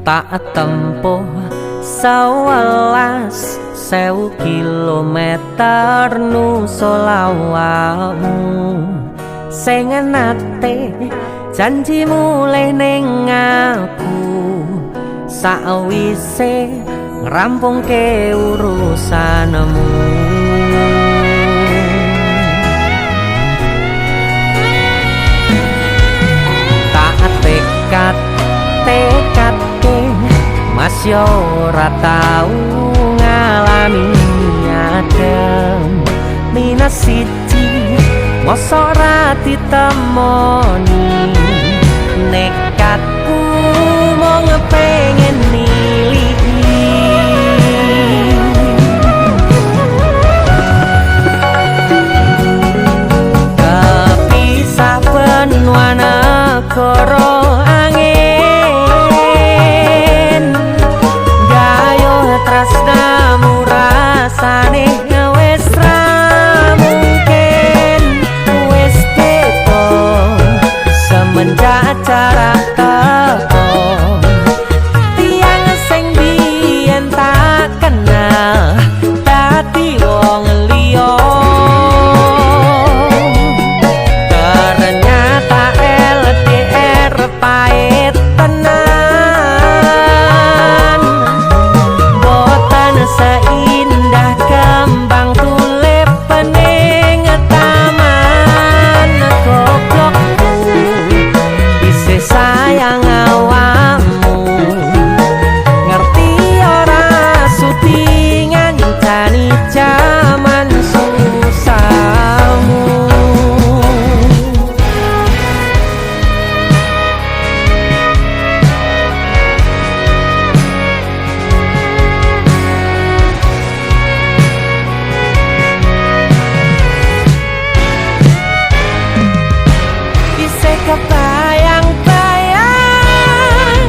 tak tempuh 11.000 kilometer nusolawamu sing nate janji mulih ning aku sawise ngrampungke urusanmu. Tak tekadke mas yo ora tau ngalami adem minus siji mosok ora ditemoni nekatku mau ngepengen milih kepisah benua negara angin gayo tresnamu rasane wis ra mungkin wis beda semenjak jarak teko tiang sing biyen tak kenal dadi wong liya ternyata LDR pahit tenan boten seindah kembang tulip pening taman goblokku isih sayang awakmu ngerti ora sudi ngancani jaman susahmu. Isih kebayang-bayang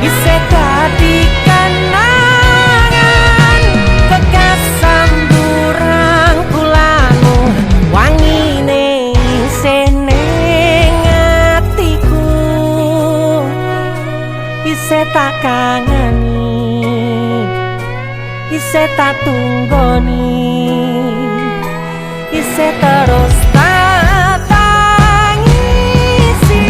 isih dadi kenangan bekas samburan kulangmu wangine isih ning atiku isih tak kangeni isih tak tunggoni isih terus tak tangisi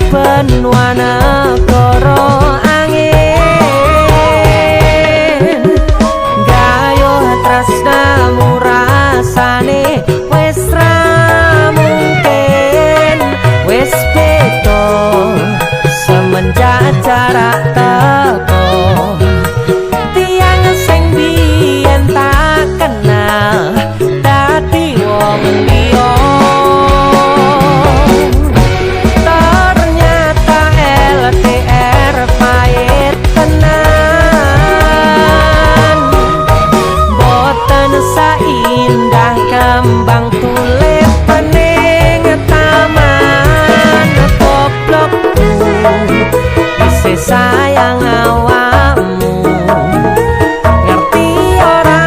benua negara angin gayo tresnamu rasane wis ra mungkin wis beda semenjak jarak teko tiang sing biyen tak kenal dadi wong liya indah kembang tulip pening taman goblokku isih sayang awakmu ngerti ora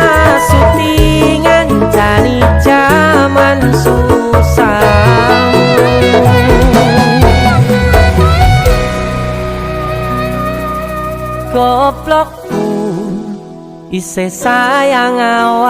sudi ngancani jaman susahmu. Goblokku isih sayang awakmu